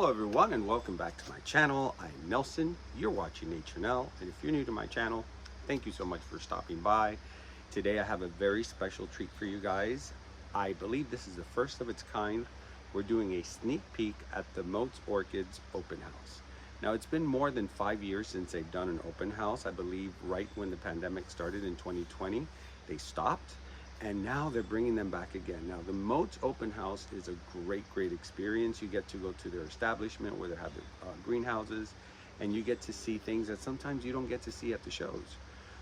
Hello everyone and welcome back to my channel. I'm Nelson, you're watching Nature Nell, and if you're new to my channel, thank you so much for stopping by. Today I have a very special treat for you guys. I believe this is the first of its kind. We're doing a sneak peek at the Motes Orchids open house. Now it's been more than 5 years since they've done an open house. I believe right when the pandemic started in 2020, they stopped. And now they're bringing them back again. Now the Motes open house is a great experience. You get to go to their establishment where they have the greenhouses, and you get to see things that sometimes you don't get to see at the shows.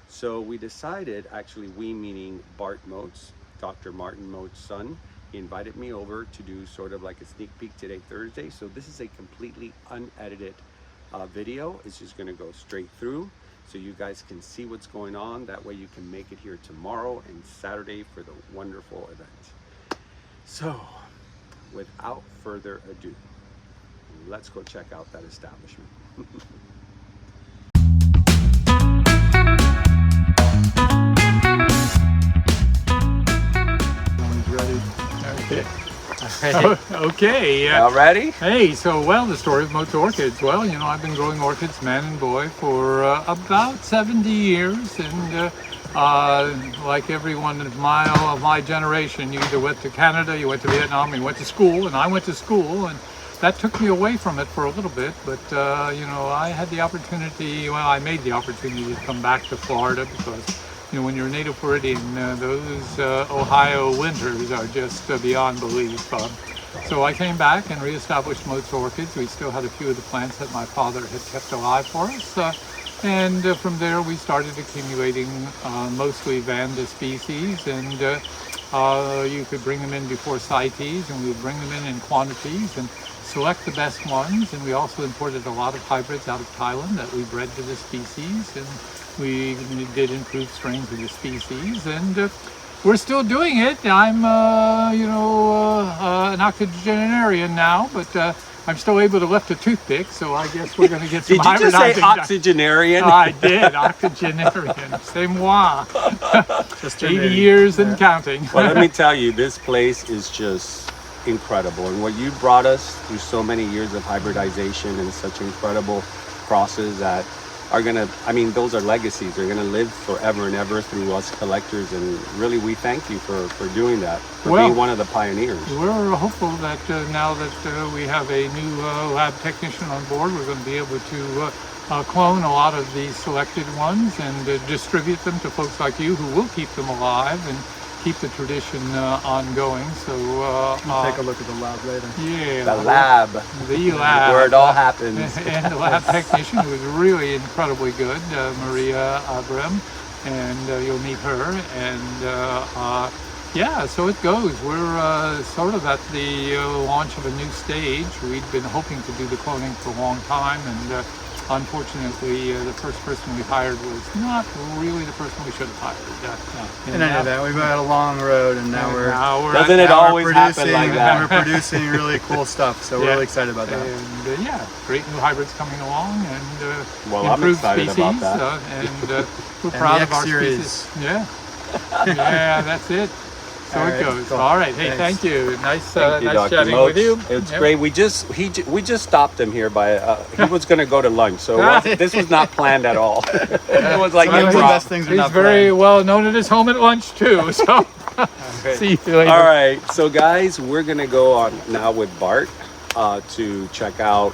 So we decided, actually we meaning Bart Motes, Dr. Martin Motes' son, he invited me over to do sort of like a sneak peek today, Thursday. So this is a completely unedited video. It's just gonna go straight through, so you guys can see what's going on. That way you can make it here tomorrow and Saturday for the wonderful event. So without further ado, let's go check out that establishment. Everyone's ready. Okay. Okay. All ready? Hey, so the story of Motes Orchids. Well, you know, I've been growing orchids, man and boy, for about 70 years, and like everyone of my generation, you either went to Canada, you went to Vietnam, you went to school, and I went to school, and that took me away from it for a little bit. But you know, I had the opportunity. Well, I made the opportunity to come back to Florida because, you know, when you're a native Floridian, those Ohio winters are just beyond belief. So I came back and reestablished Motes Orchids. We still had a few of the plants that my father had kept alive for us. And from there we started accumulating mostly vanda species. And you could bring them in before CITES, and we would bring them in quantities and select the best ones. And we also imported a lot of hybrids out of Thailand that we bred to the species. And we did improve strains of the species, and we're still doing it. I'm, you know, an octogenarian now, but I'm still able to lift a toothpick, so I guess we're going to get some hybridizing. Did you just say octogenarian? I did, octogenarian. C'est moi. Just 80 years and counting. Well, let me tell you, this place is just incredible, and what you brought us through so many years of hybridization and such incredible crosses that are gonna, I mean, those are legacies. They're gonna live forever and ever through us collectors, and really we thank you for doing that, for being one of the pioneers. We're hopeful that now that we have a new lab technician on board, we're going to be able to clone a lot of these selected ones and distribute them to folks like you who will keep them alive and keep the tradition ongoing. So we'll take a look at the lab later. The Yeah, lab where it all happens. And the lab technician, who is really incredibly good, Maria Brym, and you'll meet her. And yeah, so it goes. We're sort of at the launch of a new stage. We'd been hoping to do the cloning for a long time, and unfortunately, the first person we hired was not really the person we should have hired. In any event, we've had a long road, and now we're doesn't it always happen like that? We're producing really cool stuff, so we're really excited about that. And yeah, great new hybrids coming along, and well, improved I'm excited species, about that. And we're proud of our species. Yeah, yeah, that's it. So it goes. Cool. All right. Hey, thank you. Nice chatting Motes. with you. It's great. We just stopped him here by he was going to go to lunch, so this was not planned at all. It was like the best things are he's not very planned. well known at his home at lunch too. So see you later. All right. So guys, we're going to go on now with Bart to check out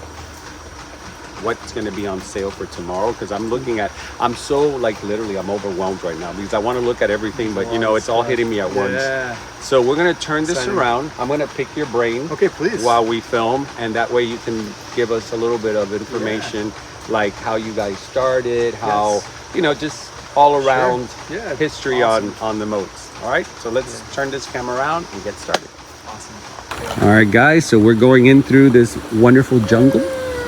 what's going to be on sale for tomorrow, because I'm so like literally I'm overwhelmed right now because I want to look at everything, but you know, it's all hitting me at once. Yeah. So we're going to turn this around. I'm going to pick your brain, okay, please, while we film, and that way you can give us a little bit of information, like how you guys started, how you know, just all around history on the Motes. All right, so let's turn this camera around and get started. Awesome. All right, guys, so we're going in through this wonderful jungle.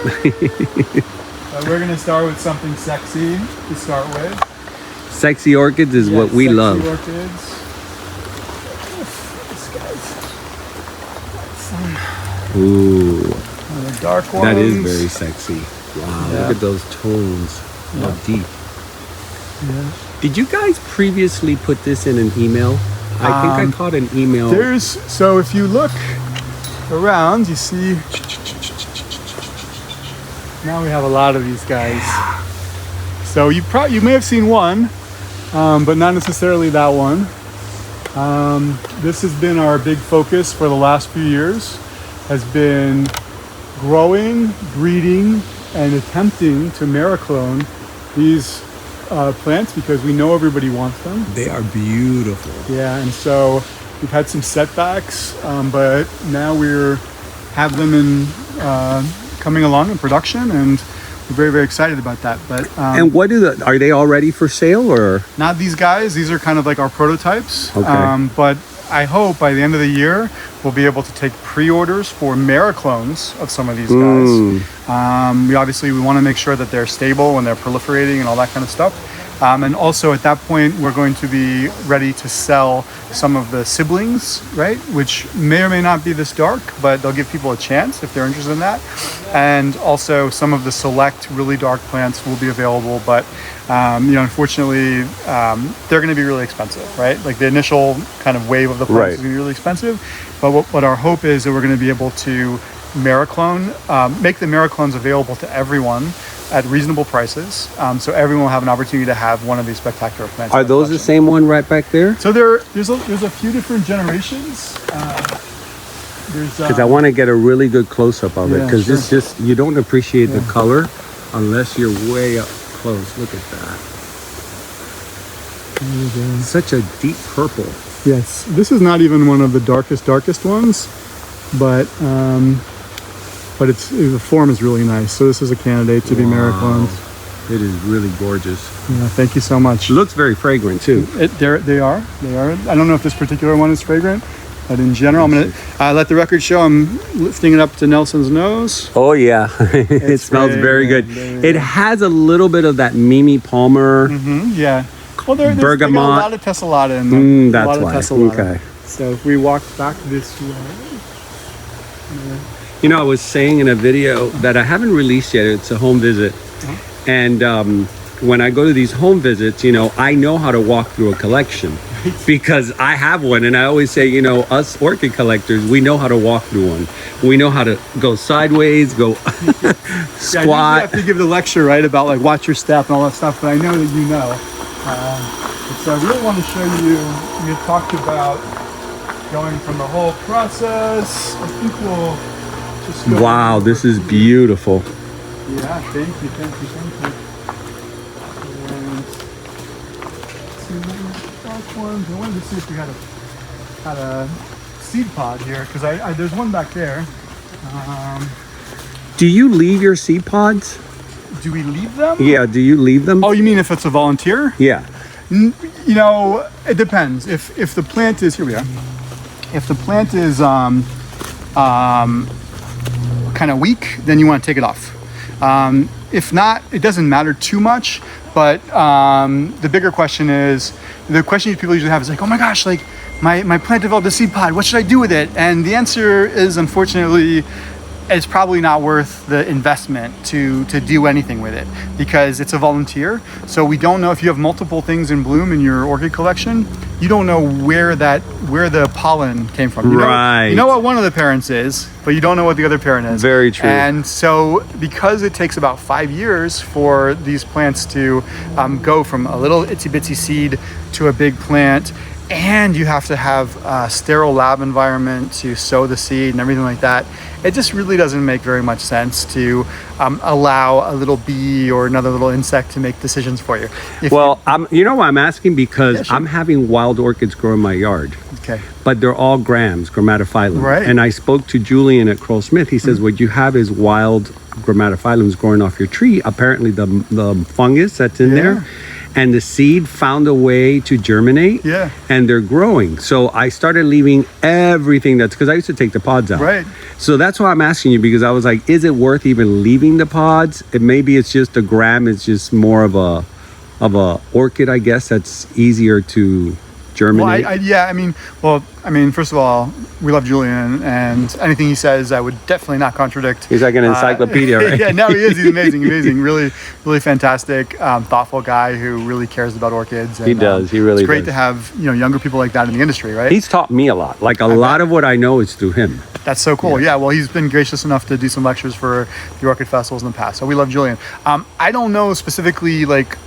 We're going to start with something sexy to start with. Sexy orchids is what we love. Orchids. This guy's some Ooh, dark ones. that is very sexy. Wow, look at those tones. How deep. Yeah. Did you guys previously put this in an email? I think I caught an email. So if you look around, you see Now we have a lot of these guys. So you may have seen one, but not necessarily that one. This has been our big focus for the last few years, has been growing, breeding, and attempting to mariclone these plants because we know everybody wants them. They are beautiful. Yeah, and so we've had some setbacks, but now we're have them in coming along in production, and we're very, very excited about that. But And what are they all ready for sale, or? not these guys. These are kind of like our prototypes. Okay. But I hope by the end of the year we'll be able to take pre-orders for mariclones of some of these guys. We want to make sure that they're stable when they're proliferating and all that kind of stuff. And also at that point, we're going to be ready to sell some of the siblings, right? Which may or may not be this dark, but they'll give people a chance if they're interested in that. And also some of the select really dark plants will be available, but unfortunately, they're going to be really expensive, right? Like the initial kind of wave of the plants is going to be really expensive. But what our hope is that we're going to be able to mariclone, make the mariclones available to everyone at reasonable prices, so everyone will have an opportunity to have one of these spectacular plants. Are those the same one right back there? So there's a few different generations. Because I want to get a really good close-up of it, because sure. this just, you don't appreciate the color unless you're way up close. Look at that. Such a deep purple. Yes, this is not even one of the darkest ones, but the form is really nice. So this is a candidate to be maricloned. It is really gorgeous. Yeah, thank you so much. It looks very fragrant too. They are. I don't know if this particular one is fragrant, but in general, I'm going to let the record show I'm lifting it up to Nelson's nose. Oh yeah, it smells very good. It has a little bit of that Mimi Palmer. Yeah. Well, there's bergamot. A lot of tessellata in them. That's why. Okay. So if we walk back this way. You know, I was saying in a video that I haven't released yet. It's a home visit. And when I go to these home visits, I know how to walk through a collection because I have one. And I always say, us orchid collectors, we know how to walk through one. We know how to go sideways, go squat. I have to give the lecture, right, about like watch your step and all that stuff, but I know that you know. So I really want to show you, we had talked about going from the whole process. I think we'll just go. Wow, this is beautiful. Yeah, thank you. And see dark ones. I wanted to see if we had a seed pod here, because there's one back there. Do you leave your seed pods? Do we leave them? Yeah, do you leave them? Oh, you mean if it's a volunteer? Yeah. It depends. If the plant is, here we are. If the plant is kind of weak, then you want to take it off. If not, it doesn't matter too much. But the bigger question is, the question people usually have is like, oh my gosh, like my plant developed a seed pod. What should I do with it? And the answer is, unfortunately, it's probably not worth the investment to do anything with it, because it's a volunteer. So we don't know if you have multiple things in bloom in your orchid collection. You don't know where the pollen came from. You know what one of the parents is, but you don't know what the other parent is. Very true. And so because it takes about 5 years for these plants to go from a little itsy bitsy seed to a big plant, and you have to have a sterile lab environment to sow the seed and everything like that, it just really doesn't make very much sense to allow a little bee or another little insect to make decisions for you. You know why I'm asking? Because sure. I'm having wild orchids grow in my yard. Okay. But they're all grams, grammatophyllum. Right. And I spoke to Julian at Kroll Smith. He says, what you have is wild grammatophyllums growing off your tree. Apparently the fungus that's in there, and the seed found a way to germinate. Yeah. And they're growing. So I started leaving everything because I used to take the pods out. Right. So that's why I'm asking you, because I was like, is it worth even leaving the pods? Maybe it's just a gram. It's just more of a orchid, I guess, that's easier to germinate. Well, I mean, first of all, we love Julian, and anything he says, I would definitely not contradict. He's like an encyclopedia, right? Yeah, no, he is. He's amazing, amazing. Really, really fantastic, thoughtful guy who really cares about orchids. And, He does. He really It's great does. to have, you know, younger people like that in the industry, right? He's taught me a lot. Like a lot of what I know is through him. That's so cool. Yeah, well, he's been gracious enough to do some lectures for the orchid festivals in the past. So we love Julian. I don't know specifically like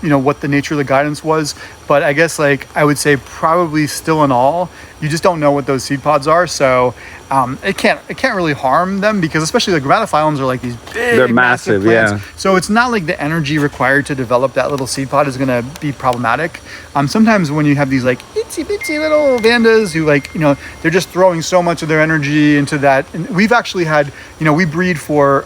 you know what the nature of the guidance was, but I guess like I would say probably still in all, you just don't know what those seed pods are. So it can't really harm them, because especially the grammatophyllums are like these big, They're massive, plants. yeah. So it's not like the energy required to develop that little seed pod is going to be problematic. Sometimes when you have these like itsy bitsy little vandas who, like, you know, they're just throwing so much of their energy into that. And we've actually had, you know, we breed for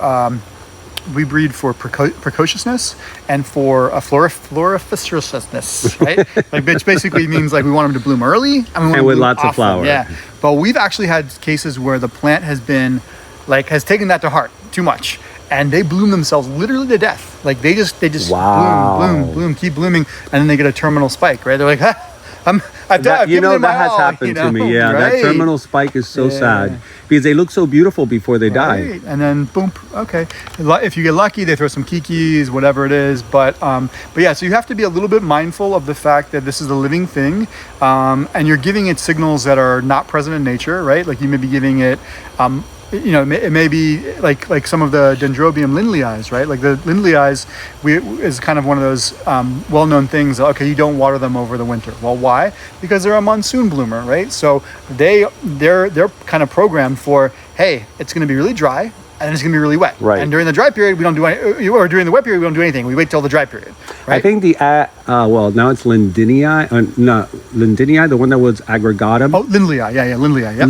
precociousness and for floriferousness, right? Like, which basically means like we want them to bloom early and we want them to with bloom lots of often. flower. Yeah, but we've actually had cases where the plant has been like has taken that to heart too much, and they bloom themselves literally to death. Like they just Wow. bloom, keep blooming, and then they get a terminal spike, right? They're like, I've You know, given it my that has all, happened you to know? me. Yeah, Right. that terminal spike is so Yeah. sad because they look so beautiful before they die. Right. And then boom, okay. If you get lucky, they throw some kikis, whatever it is. But yeah, so you have to be a little bit mindful of the fact that this is a living thing, and you're giving it signals that are not present in nature, right? Like you may be giving it, you know, it may be like some of the Dendrobium lindleyi's, right? Like the lindleyi's is kind of one of those well-known things. Okay, you don't water them over the winter. Well, why? Because they're a monsoon bloomer, right? So they're kind of programmed for, hey, it's going to be really dry and it's going to be really wet. Right. And during the dry period, we don't do any, or during the wet period, we don't do anything. We wait till the dry period. Right? I think well, now it's Lindinii, the one that was aggregatum. Oh, Lindleyi, yeah, Lindleyi, yep.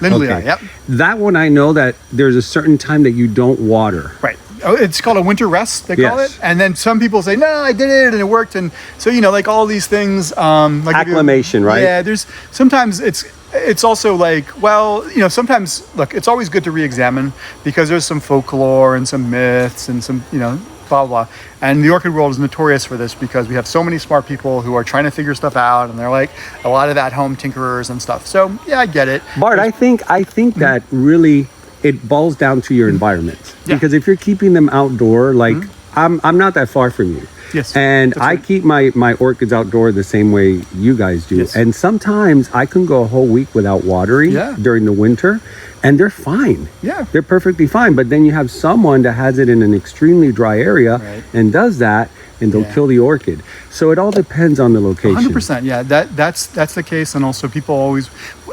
Lindleyi. Yep. That one I know that there's a certain time that you don't water. Right. Oh, it's called a winter rest, they call Yes. it. And then some people say, no, I did it and it worked. And so, you know, like all these things. Like Acclimation, right? Yeah, there's sometimes it's also like, well, you know, sometimes, look, it's always good to re-examine because there's some folklore and some myths and some, you know, blah, blah. And the orchid world is notorious for this because we have so many smart people who are trying to figure stuff out, and they're like a lot of at-home tinkerers and stuff. So, yeah, I get it. Bart, I think that really it boils down to your environment. Yeah. Because if you're keeping them outdoor, like I'm not that far from you. Yes, And that's I right. keep my orchids outdoor the same way you guys do. Yes. And sometimes I can go a whole week without watering Yeah. during the winter, and they're fine. Yeah. They're perfectly fine. But then you have someone that has it in an extremely dry area Right. and does that, and they'll Yeah. kill the orchid. So it all depends on the location. 100%. Yeah, that's the case. And also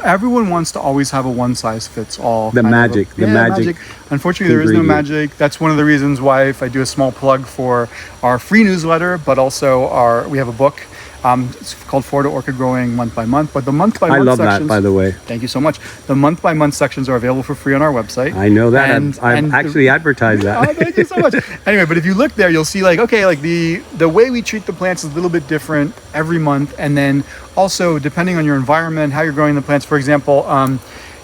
everyone wants to always have a one size fits all. The kind of magic. Unfortunately, there is no ingredient. magic. That's one of the reasons why, if I do a small plug for our free newsletter, but also we have a book. It's called Florida Orchid Growing Month by Month. But the month by I month love sections, that, by the way. Thank you so much. The month by month sections are available for free on our website. I know that. And I've actually advertised that. Oh, thank you so much. Anyway, but if you look there, you'll see like, okay, like the way we treat the plants is a little bit different every month. And then also depending on your environment, how you're growing the plants. For example,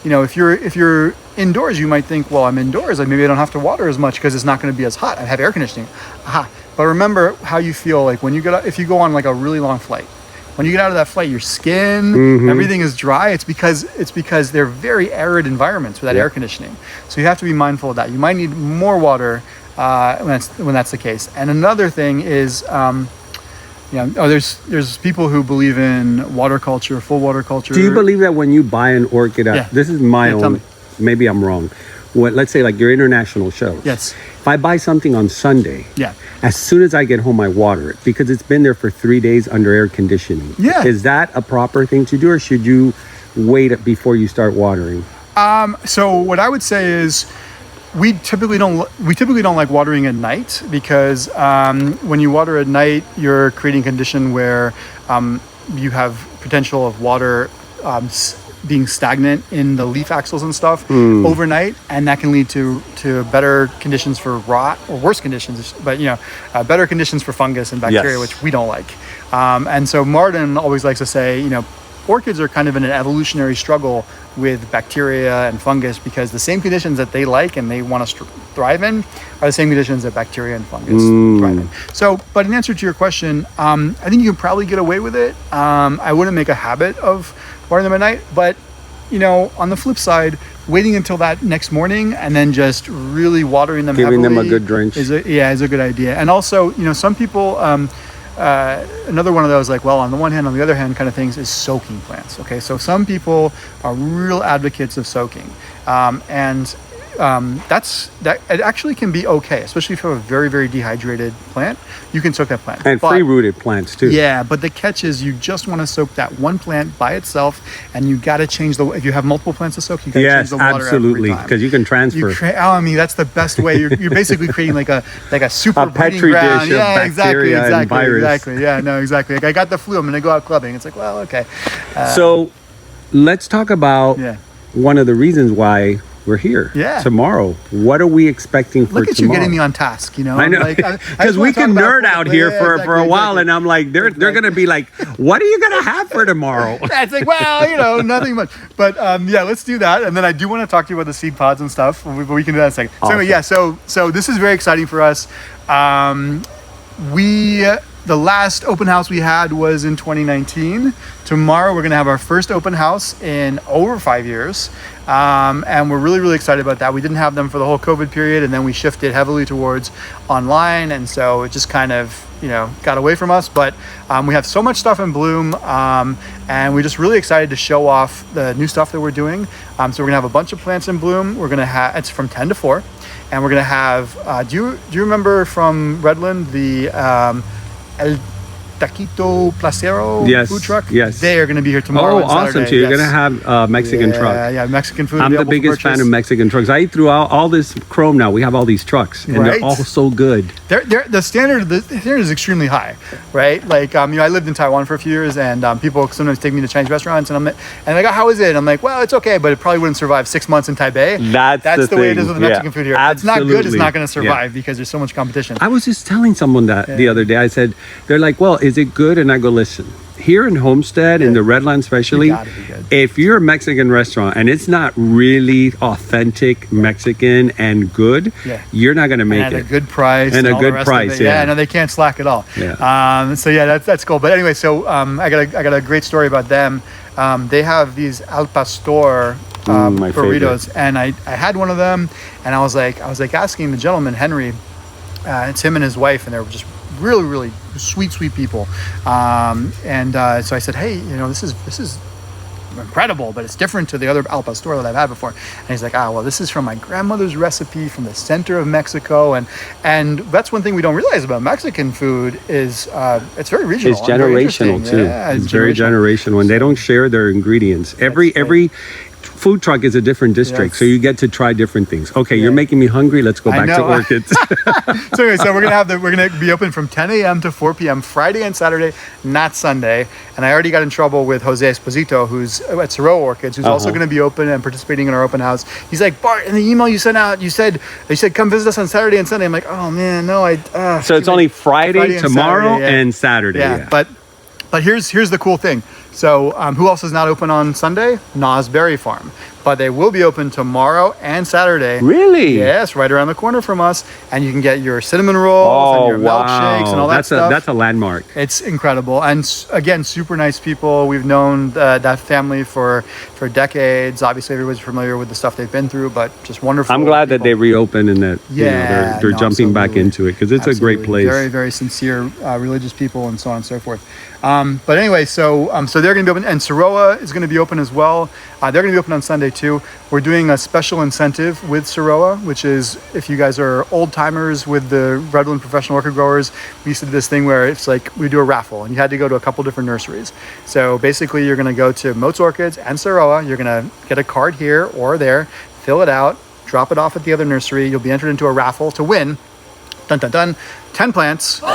you know, if you're indoors, you might think, well, I'm indoors, like maybe I don't have to water as much because it's not going to be as hot. I have air conditioning. Aha. But remember how you feel like when you if you go on like a really long flight. When you get out of that flight, your skin, everything is dry. It's because they're very arid environments without air conditioning. So you have to be mindful of that. You might need more water when that's the case. And another thing is, there's people who believe in water culture, full water culture. Do you believe that when you buy an orchid, this is my Yeah, tell own, me. maybe I'm wrong. Let's say like your international shows. Yes. If I buy something on Sunday, Yeah. as soon as I get home, I water it because it's been there for 3 days under air conditioning. Yeah. Is that a proper thing to do, or should you wait before you start watering? So what I would say is we typically don't like watering at night because when you water at night, you're creating a condition where you have potential of water being stagnant in the leaf axils and stuff overnight, and that can lead to better conditions for rot, or worse conditions, but better conditions for fungus and bacteria, Yes. which we don't like. And so Martin always likes to say, orchids are kind of in an evolutionary struggle with bacteria and fungus, because the same conditions that they like and they want to thrive in are the same conditions that bacteria and fungus thrive in. So, but in answer to your question, I think you can probably get away with it. I wouldn't make a habit of watering them at night, but you know, on the flip side, waiting until that next morning and then just really watering them Giving heavily them a good drench is a good idea. And also, you know, some people, another one of those, like, well, on the one hand, on the other hand kind of things, is soaking plants. Okay, so some people are real advocates of soaking, and that it actually can be okay, especially if you have a very, very dehydrated plant. You can soak that plant, and free-rooted plants too. Yeah, but the catch is you just want to soak that one plant by itself, and you got to change the. If you have multiple plants to soak, you got to change the water absolutely, because you can transfer. I mean, that's the best way. You're basically creating like a super petri ground. dish of bacteria and virus. Exactly. Yeah, no, exactly. Like, I got the flu, I'm gonna go out clubbing. It's like, well, okay. So let's talk about one of the reasons why we're here tomorrow. What are we expecting for tomorrow? Look at you getting me on task, you know? I know, because we can nerd out here for a while, and I'm like, they're going to be like, what are you going to have for tomorrow? It's like, well, you know, nothing much. But yeah, let's do that. And then I do want to talk to you about the seed pods and stuff, but we can do that in a second. Awesome. So anyway, so this is very exciting for us. The last open house we had was in 2019. Tomorrow we're going to have our first open house in over 5 years. And we're really, really excited about that. We didn't have them for the whole COVID period, and then we shifted heavily towards online. And so it just kind of, you know, got away from us. But we have so much stuff in bloom, and we're just really excited to show off the new stuff that we're doing. So we're going to have a bunch of plants in bloom. We're going to have, it's from 10 to 4. And we're going to have, do you remember from Redland, the El Taquito Placero food truck? Yes. They are going to be here tomorrow. Oh, awesome. So you're going to have Mexican truck. Yeah, Mexican food. I'm the biggest fan of Mexican trucks. I eat through all this chrome now. We have all these trucks, and they're all so good. The standard is extremely high, right? Like, you know, I lived in Taiwan for a few years, and people sometimes take me to Chinese restaurants, and they go, how is it? I'm like, well, it's okay, but it probably wouldn't survive 6 months in Taipei. That's the way it is with the Mexican food here. If it's not good, it's not going to survive because there's so much competition. I was just telling someone that the other day. I said, they're like, well, is it good? And I go, listen, here in Homestead, in the Redlands especially, if you're a Mexican restaurant and it's not really authentic Mexican and good, you're not going to make it. At a good price. And a good price, yeah. No, they can't slack at all. Yeah. So yeah, that's cool. But anyway, so I got a great story about them. They have these al pastor burritos, favorite. And I had one of them, and I was like asking the gentleman, Henry, it's him and his wife, and they're just really, really sweet people. So I said, hey, you know, this is incredible, but it's different to the other al pastor that I've had before. And he's like, well, this is from my grandmother's recipe from the center of Mexico. And that's one thing we don't realize about Mexican food is it's very regional. It's generational too. Yeah, it's very generational, and they don't share their ingredients. Every food truck is a different district, so you get to try different things. Okay, you're making me hungry. Let's go back to orchids. So anyway, so we're gonna be open from 10 a.m. to 4 p.m. Friday and Saturday, not Sunday. And I already got in trouble with Jose Esposito, who's at Sorroa Orchids, who's also going to be open and participating in our open house. He's like, Bart, in the email you sent out, you said come visit us on Saturday and Sunday. I'm like, oh man, no, so it's only Friday tomorrow, and Saturday. Yeah. But here's the cool thing. So who else is not open on Sunday? Nas Berry Farm. But they will be open tomorrow and Saturday. Really? Yes, right around the corner from us. And you can get your cinnamon rolls and your milkshakes and all that stuff. That's a landmark. It's incredible. And again, super nice people. We've known that family for decades. Obviously, everybody's familiar with the stuff they've been through, but just wonderful. I'm glad that they reopened and that they're jumping back into it, because it's a great place. Very, very sincere religious people, and so on and so forth. But anyway, so they're going to be open, and Sorroa is going to be open as well. They're going to be open on Sunday too. We're doing a special incentive with Sorroa, which is if you guys are old timers with the Redland professional orchid growers, we used to do this thing where it's like we do a raffle, and you had to go to a couple different nurseries. So basically, you're going to go to Motes Orchids and Sorroa. You're going to get a card here or there, fill it out, drop it off at the other nursery. You'll be entered into a raffle to win. Dun dun dun. 10 plants, 2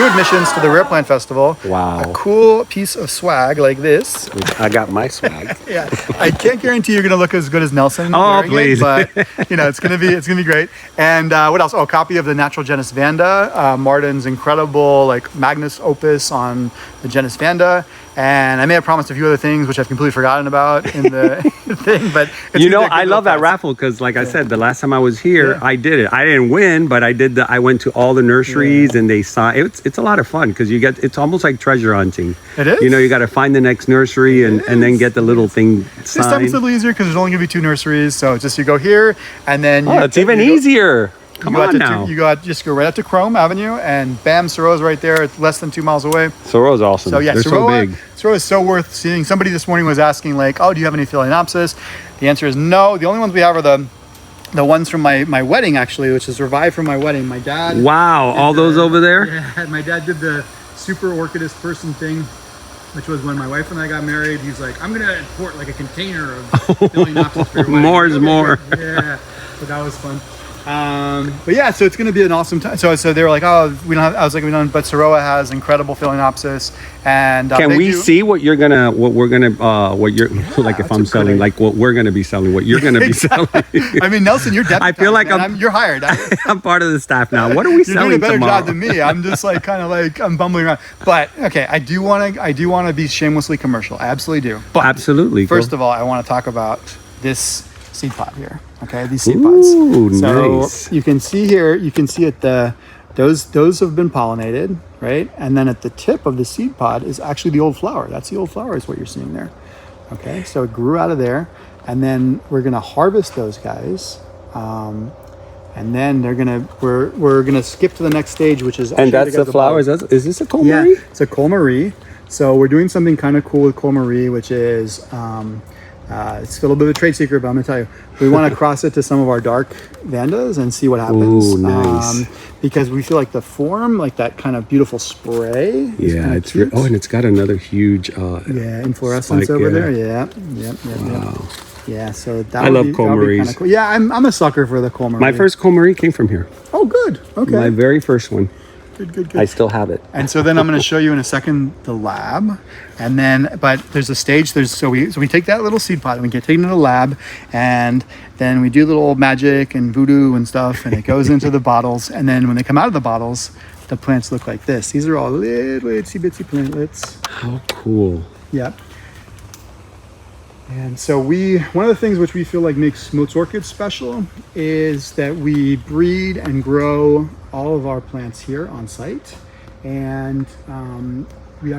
admissions to the Rare Plant Festival. Wow. A cool piece of swag like this. I got my swag. Yeah. I can't guarantee you're gonna look as good as Nelson. Oh, please. But you know, it's gonna be great. And what else? Oh, a copy of the natural genus Vanda, Martin's incredible like Magnus opus on the genus Vanda. And I may have promised a few other things, which I've completely forgotten about in the thing. But it's You know, gonna be a good I little love that prize. raffle because, like I said, the last time I was here, Yeah. I did it. I didn't win, but I went to all the nurseries and they saw it's a lot of fun because it's almost like treasure hunting. It is? You know, you got to find the next nursery and then get the little thing This time it's a signed. little easier because there's only gonna be 2 nurseries. So it's just you go here and then Oh, it's even easier. Come on now. You just go right up to Chrome Avenue and bam, Soro's right there. It's less than 2 miles away. Soro's awesome. So yeah, They're so big. Soro is so worth seeing. Somebody this morning was asking like, oh, do you have any Phalaenopsis? The answer is no. The only ones we have are the ones from my wedding actually, which is revived from my wedding. My dad. Wow, all those over there? Yeah, my dad did the super orchidist person thing, which was when my wife and I got married. He's like, I'm gonna import like a container of Phalaenopsis for your wedding. More is more. Yeah, so that was fun. But yeah, so it's going to be an awesome time. So they were like, oh, we don't have, I was like, we don't, but Soroa has incredible Phalaenopsis. And Can we see what you're like if I'm selling, great- like what we're gonna be selling, what you're gonna be selling? I mean, Nelson, you're deputized. I feel like man. You're hired. I'm part of the staff now. What are we You're selling doing a better tomorrow? job than me. I'm just like kind of like I'm bumbling around. But okay, I do want to be shamelessly commercial. I absolutely do. But Absolutely. first of all, I want to talk about this seed pod here. Okay, these seed pods. Ooh, So nice. you can see here, you can see at those have been pollinated, right? And then at the tip of the seed pod is actually the old flower. That's the old flower is what you're seeing there. Okay, so it grew out of there, and then we're gonna harvest those guys, and then we're gonna skip to the next stage, which is And that's the flowers. Is this a Cole Marie? Yeah, it's a Cole Marie. So we're doing something kind of cool with Cole Marie, which is it's a little bit of a trade secret, but I'm gonna tell you, we want to cross it to some of our dark vandas and see what happens. Ooh, nice. Because we feel like the form, like that kind of beautiful spray. is Yeah, kinda it's cute. and it's got another huge Inflorescence spike, over yeah. there. Yep. Wow. Yeah, so that I would love be, Cole that would be Maries. kinda cool. Yeah, I'm a sucker for the Cole Marie. My first Cole Marie came from here. Oh, good. Okay. My very first one. Good. I still have it. And so then I'm going to show you in a second the lab, and then but there's a stage. So we take that little seed pod and we get taken to the lab, and then we do little magic and voodoo and stuff, and it goes into the bottles. And then when they come out of the bottles, the plants look like this. These are all little itsy bitsy plantlets. How cool. Yep. And so one of the things which we feel like makes Motes Orchids special is that we breed and grow all of our plants here on site. And we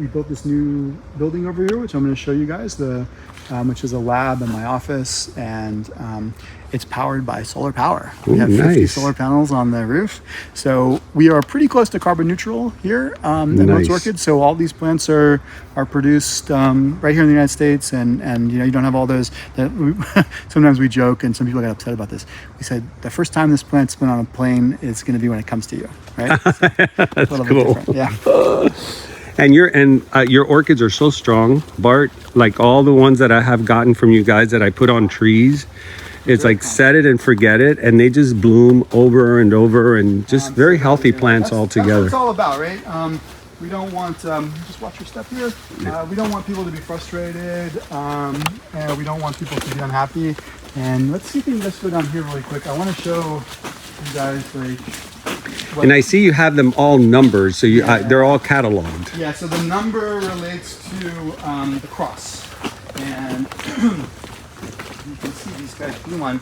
built this new building over here, which I'm going to show you guys, which is a lab in my office, and it's powered by solar power. We have 50 nice. solar panels on the roof, so we are pretty close to carbon neutral here at Motes Nice. Orchids. So all these plants are produced right here in the United States, and you don't have all those. Sometimes we joke, and some people get upset about this. We said the first time this plant's been on a plane is going to be when it comes to you, right? So, That's a little cool. bit different. Yeah. And your orchids are so strong, Bart. Like all the ones that I have gotten from you guys that I put on trees, it's like set it and forget it, and they just bloom over and over, and just very healthy plants That's what altogether. it's all about, right? We don't want, just watch your step here. We don't want people to be frustrated. And we don't want people to be unhappy. And let's see if we can just go down here really quick. I want to show you guys like. And I see you have them all numbered, so they're all cataloged. Yeah, so the number relates to the cross. And you can see these guys bloom on.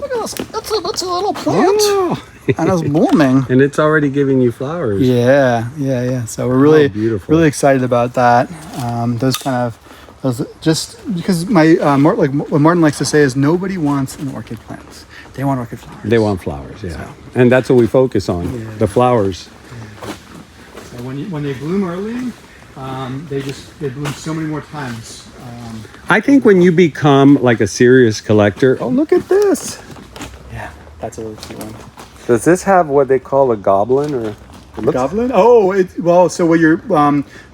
Look at this. That's a little plant. Oh. And it's blooming. And it's already giving you flowers. Yeah. So we're really, beautiful. really excited about that. Those just because like what Martin likes to say is nobody wants an orchid plant. They want orchid flowers. They want flowers, yeah. And that's what we focus on, the flowers. So when they bloom early, they bloom so many more times. I think when you become like a serious collector, oh, look at this. Yeah, that's a really cute one. Does this have what they call a goblin or? Goblin? Oh, so what you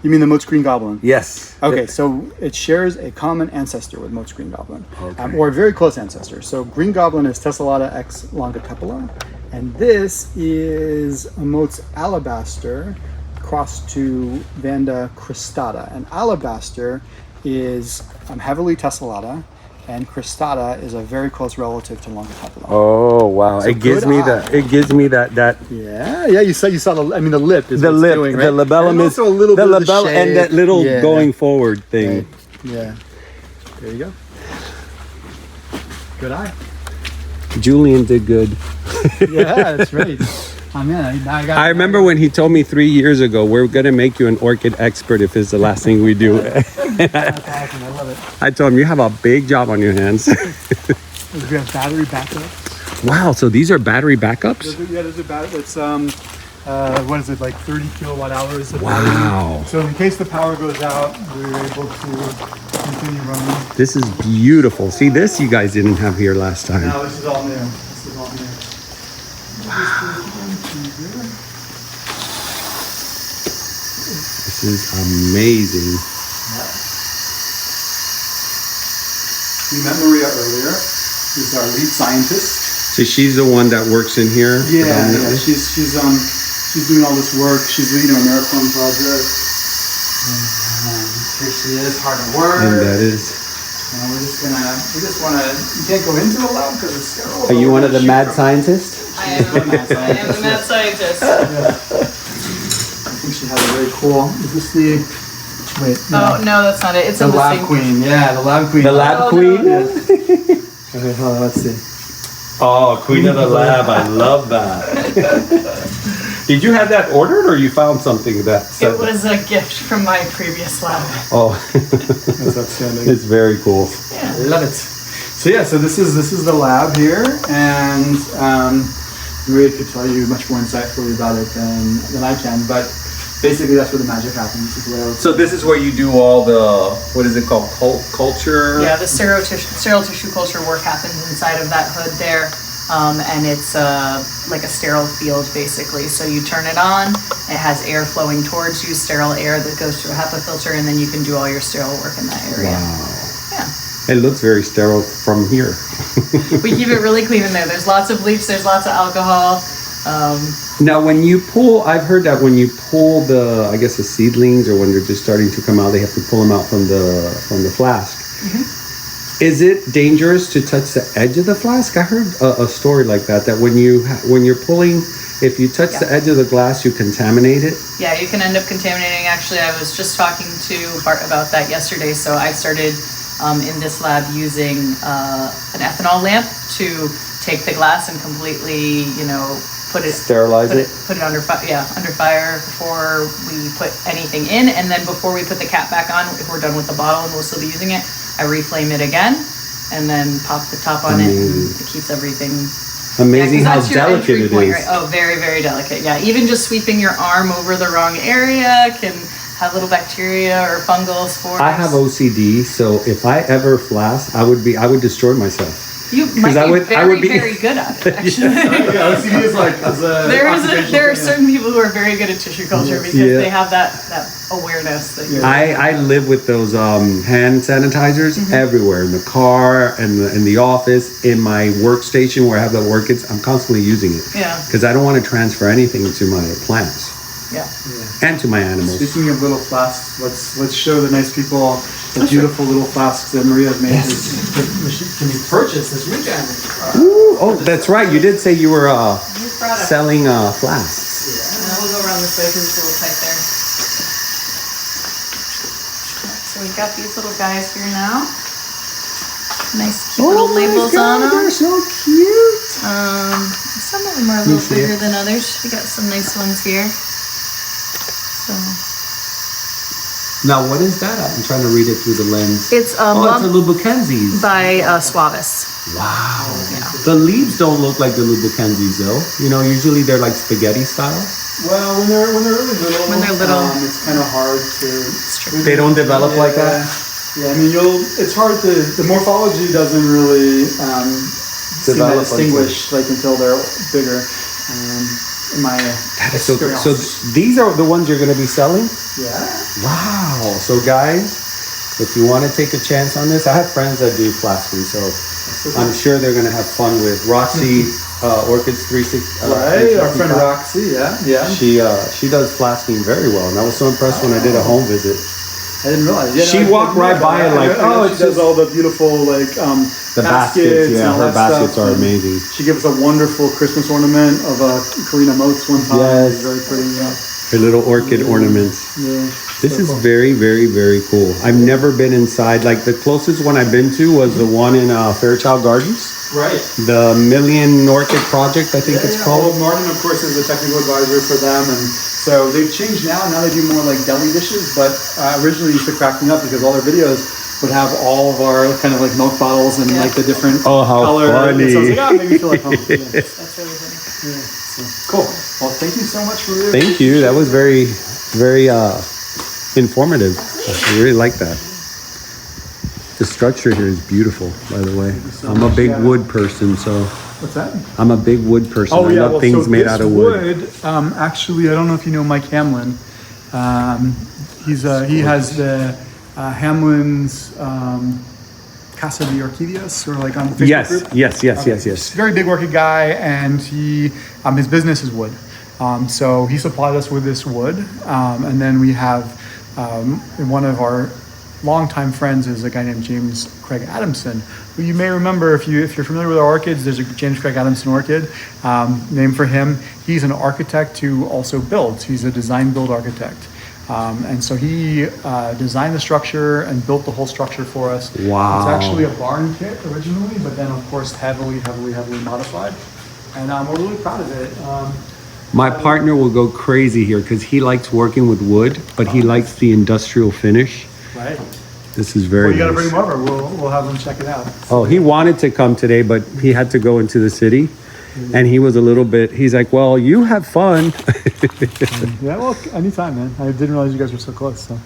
mean the Motes green goblin? Yes. Okay, so it shares a common ancestor with Motes green goblin, Okay. or a very close ancestor. So green goblin is Tessellata x longitepala, and this is a Motes alabaster crossed to Vanda cristata. And alabaster is heavily tessellata, and cristata is a very close relative to longitudinal. Oh wow! So it gives good me eye. that. It gives me that. Yeah. You saw the. I mean, the lip is The what it's lip, doing, right? the labellum And is also a little the bit of the labellum and that shape. little going forward thing. Right. Yeah. There you go. Good eye. Julian did good. Yeah, that's right. Oh man, I remember when he told me 3 years ago, we're gonna make you an orchid expert if it's the last thing we do. That's awesome. I love it. I told him you have a big job on your hands. We have battery backup. Wow, so these are battery backups? Those are battery. It's what is it, like 30 kilowatt hours of Wow. battery. So in case the power goes out, we're able to continue running. This is beautiful. See, this you guys didn't have here last time. No, this is all new. This is all new. This is amazing. We met Maria earlier, who's our lead scientist. So she's the one that works in here? Yeah, predominantly? she's doing all this work. She's leading a marathon project. Here she is, hard at work. And that is. And we just wanna. You can't go into a lab because it's sterile. Are you one of the mad scientists? I am the mad scientist. I think she has a very cool. Is this the? Wait. Oh no, that's not it. It's The in the lab same. queen. Yeah, the lab queen. The lab Oh, queen? no. Okay, hold on, let's see. Oh, queen of the lab. I love that. Did you have that ordered or you found something that said It was a gift from my previous lab. Oh, That's outstanding. it's very cool. Yeah. I love it. So yeah, so this is the lab here, and Maria could tell you much more insightfully about it than I can. But basically, that's where the magic happens. Is where So this is where you do all the, what is it called, culture? Yeah, the sterile tissue culture work happens inside of that hood there. And it's like a sterile field basically. So you turn it on, it has air flowing towards you, sterile air that goes through a HEPA filter, and then you can do all your sterile work in that area. Wow. Yeah. It looks very sterile from here. We keep it really clean in there. There's lots of bleach, there's lots of alcohol. Now when you pull, I've heard that when you pull the, I guess the seedlings, or when they're just starting to come out, they have to pull them out from the flask. Mm-hmm. Is it dangerous to touch the edge of the flask? I heard a story like that when you're pulling, if you touch the edge of the glass, you contaminate it. Yeah, you can end up contaminating. Actually, I was just talking to Bart about that yesterday. So I started in this lab using an ethanol lamp to take the glass and completely, put it under fire before we put anything in, and then before we put the cap back on, if we're done with the bottle and we'll still be using it, I reflame it again and then pop the top on it, and it keeps everything. Amazing how that's your delicate entry it point, is. right? Oh, very, very delicate. Yeah, even just sweeping your arm over the wrong area can have little bacteria or fungal spores. I have OCD, so if I ever flask, I would destroy myself. You might I would be very good at it, actually. yeah, OCD is like There are certain people who are very good at tissue culture because they have that awareness. That I live with those hand sanitizers everywhere, in the car, and in the office, in my workstation where I have the orchids. I'm constantly using it. Yeah. Because I don't want to transfer anything to my plants. Yeah. And to my animals. Speaking of little flasks, let's show the nice people the beautiful little flasks that Maria has made. Can you purchase this weekend? Ooh, oh, that's right. You did say you were selling flasks. And then we'll go around this way because it's a little tight there. So we've got these little guys here now. Nice cute little labels on them. They're so cute. Some of them are a little bigger than others. We got some nice ones here. So. Now, what is that? I'm trying to read it through the lens. It's it's a Lubekenses. by Suavis. Wow. Yeah. The leaves don't look like the Lubekenses though. Usually they're like spaghetti style. Well, when they're really little, it's kind of hard to. They don't develop like that. Yeah, I mean, it's hard to. The morphology doesn't really Develop distinguish until they're bigger. In my So experience. these are the ones you're going to be selling? Yeah. Wow. So guys, if you want to take a chance on this, I have friends that do flasking, so I'm sure they're going to have fun with Roxy Orchids 360. Right, our friend Roxy, yeah. She does flasking very well, and I was so impressed when I did a home visit. I didn't realize. Yeah, She walked right by it like, oh, she does all the beautiful like the baskets. and Yeah, all her that baskets stuff. are And amazing. She gave us a wonderful Christmas ornament of Karina Motes one time. Yes. It was very pretty. Yeah. Her little orchid ornaments. Yeah. This So is cool. very, very, very cool. I've never been inside. Like the closest one I've been to was the one in Fairchild Gardens. Right. The Million Orchid Project, I think it's called. Well, Martin, of course, is the technical advisor for them, and so they've changed now. Now they do more like deli dishes, but originally used to crack me up because all their videos would have all of our kind of like milk bottles and like the different Oh, how colors. funny. So I was like, oh, it made me feel like home. Yeah. That's really funny. Yeah, so, cool. Well, thank you so much for your Thank you. That was very, very informative. I really like that. The structure here is beautiful, by the way. I'm a big wood person, so What's that? I'm a big wood person. Oh I yeah, love well, things so made this out of wood. Actually, I don't know if you know Mike Hamlin. He has the Hamlin's Casa de Orchidias, or like on the Facebook group. Yes. Very big orchid guy, and he his business is wood. So he supplied us with this wood, and then we have one of our longtime friends is a guy named James Craig Adamson, who you may remember if you're familiar with our orchids. There's a James Craig Adamson orchid named for him. He's an architect who also builds. He's a design build architect. And so he designed the structure and built the whole structure for us. Wow. It's actually a barn kit originally, but then of course heavily modified. And we're really proud of it. My partner will go crazy here because he likes working with wood, but he likes the industrial finish. Right. This is very Well, you got to nice. bring him over. We'll have him check it out. Oh, he wanted to come today, but he had to go into the city. And he was a little bit, he's like, well, you have fun. Yeah, well, anytime, man. I didn't realize you guys were so close. So,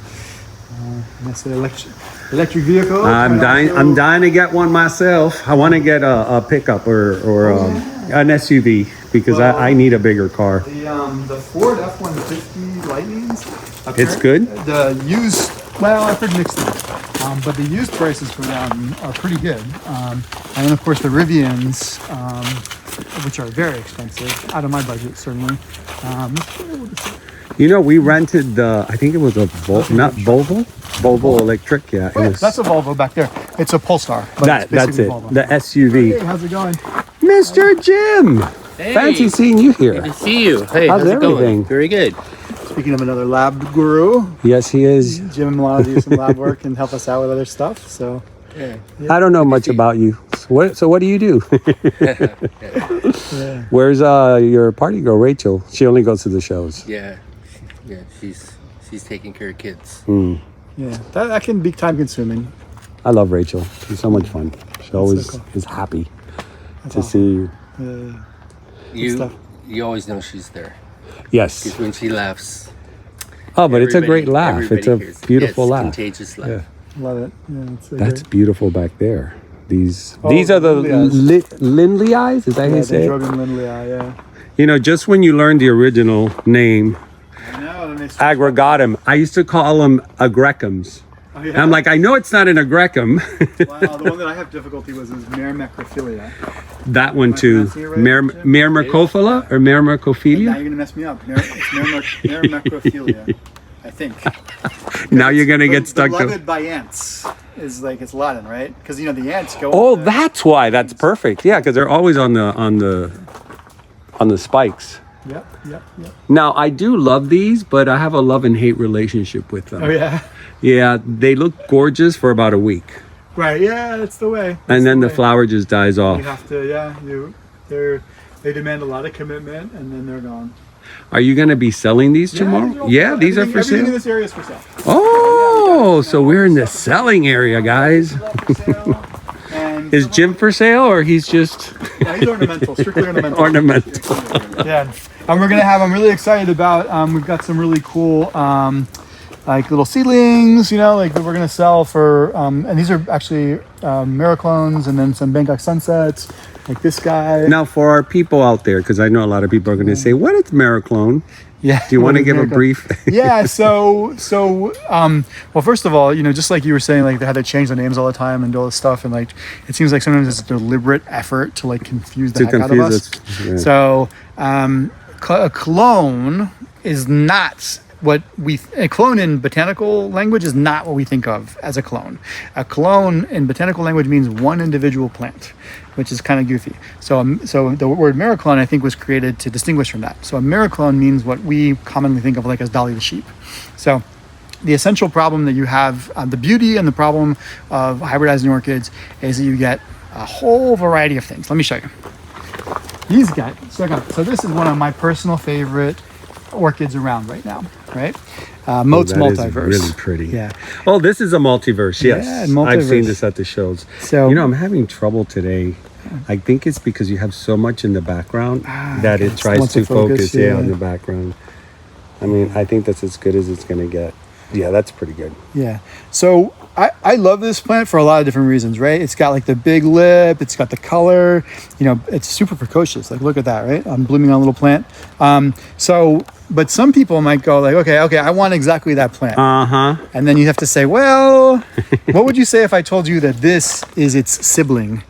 that's an electric vehicle. I'm dying to get one myself. I want to get a pickup or an SUV because Well, I need a bigger car. The Ford F-150 Lightnings. It's good? The used, well, I've heard mixed things. But the used prices for them are pretty good. And then, of course, the Rivians, which are very expensive, out of my budget, certainly. You know, we rented I think it was a Volvo electric. Yeah, it Oh, yeah, was, that's a Volvo back there. It's a Polestar. But that's basically it. Volvo. The Hey, SUV. how's it going? Mr. Jim, Hey. fancy seeing you here. Good to see you. Hey, How's how's it everything? going? Very good. Speaking of another lab guru, Yes, he is. Jim allows to do some lab work and help us out with other stuff. So, I don't know much about you. So what do you do? yeah. Where's your party girl, Rachel? She only goes to the shows. Yeah, she's taking care of kids. Yeah, that can be time consuming. I love Rachel. She's so much fun. She always cool. is happy That's to awesome. see you. You stuff. always know she's there Yes. because when she laughs, Oh, but it's a great everybody- laugh. It's everybody a hears it. beautiful Yes, laugh. contagious laugh. Yeah. Love it. Yeah, it's That's great. beautiful back there. These Oh, are the Lindley Lindley eyes. Is that how Yeah, you the say it? Drogon Lindley eye, yeah. You know, just when you learn the original name, I know. That makes Agregatum, I used to call them agrecums. Oh, yeah. And I'm like, I know it's not an agrecum. Wow, the one that I have difficulty with is Mermacrophilia. That one Am I too. pronouncing it right, Jim? Myrmecophila or Now Myrmecophilia? you're gonna mess me up. It's Mermacrophilia, I think. Now you're gonna get stuck. Beloved by ants is like it's Latin, right? Because you know the ants go. Oh, on the- that's why. That's perfect. Yeah, because they're always on the spikes. Yep. Now I do love these, but I have a love and hate relationship with them. Oh yeah. Yeah, they look gorgeous for about a week, Right. Yeah, that's the way. and then the way. flower just dies You off. have to. Yeah. They demand a lot of commitment, and then they're gone. Are you gonna be selling these tomorrow? Yeah, these are for Everything in sale. this area is for sale. Oh, so we're in the selling area, guys. And Is Jim for sale, or he's just yeah, he's ornamental, strictly ornamental. ornamental? Yeah, and we're gonna have. I'm really excited about. We've got some really cool, like little seedlings. You know, like that we're gonna sell for. And these are actually Miraclones, and then some Bangkok sunsets, like this guy. Now, for our people out there, because I know a lot of people are going to say, "What is Mariclone?" Yeah. Do you want to give a Miracle- brief? Yeah. So, well, first of all, you know, just like you were saying, like they had to change the names all the time and do all this stuff, and like it seems like sometimes it's a deliberate effort to like confuse the heck out of us. Yeah. So, a clone is not a clone in botanical language is not what we think of as a clone. A clone in botanical language means one individual plant, which is kind of goofy. So the word mericlone, I think, was created to distinguish from that. So a mericlone means what we commonly think of like as Dolly the sheep. So the essential problem that you have, the beauty and the problem of hybridizing orchids is that you get a whole variety of things. Let me show you. These guys, check out. So this is one of my personal favorite orchids around right now, right? Motes multiverse. Is really pretty. Yeah. Oh, this is a multiverse. Yes, Yeah, multiverse. I've seen this at the shows. So I'm having trouble today. I think it's because you have so much in the background that it tries wants to to focus, focus on yeah. the background. I mean, I think that's as good as it's going to get. Yeah, that's pretty good. Yeah. So I love this plant for a lot of different reasons, right? It's got like the big lip, it's got the color, it's super precocious. Like, look at that, right? I'm blooming on a little plant. But some people might go like, okay, I want exactly that plant. And then you have to say, well, what would you say if I told you that this is its sibling?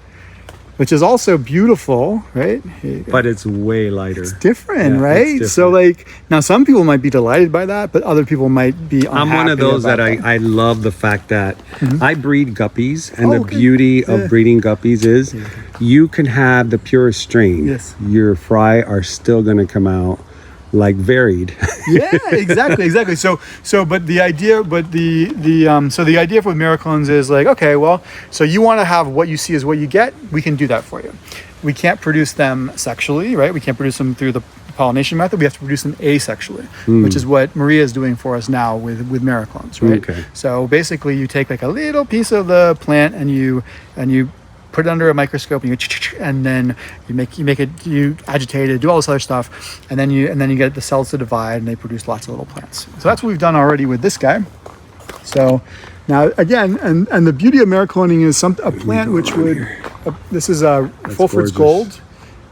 Which is also beautiful, right? But it's way lighter. It's different, Yeah, right? it's different. So like, now some people might be delighted by that, but other people might be unhappy. I'm one of those that about I love the fact that I breed guppies, and the okay. beauty of breeding guppies is you can have the purest strain. Yes. Your fry are still going to come out like varied. Yeah, exactly. So the idea with mericlones is like, okay, well, so you want to have what you see is what you get. We can do that for you. We can't produce them sexually, right? We can't produce them through the pollination method. We have to produce them asexually, which is what Maria is doing for us now with mericlones, right? Okay. So basically, you take like a little piece of the plant and you put it under a microscope and then you agitate it, do all this other stuff, and then you get the cells to divide and they produce lots of little plants. So that's what we've done already with this guy. So now again, and the beauty of mericloning is a plant which would this is a Full Fruits Gold.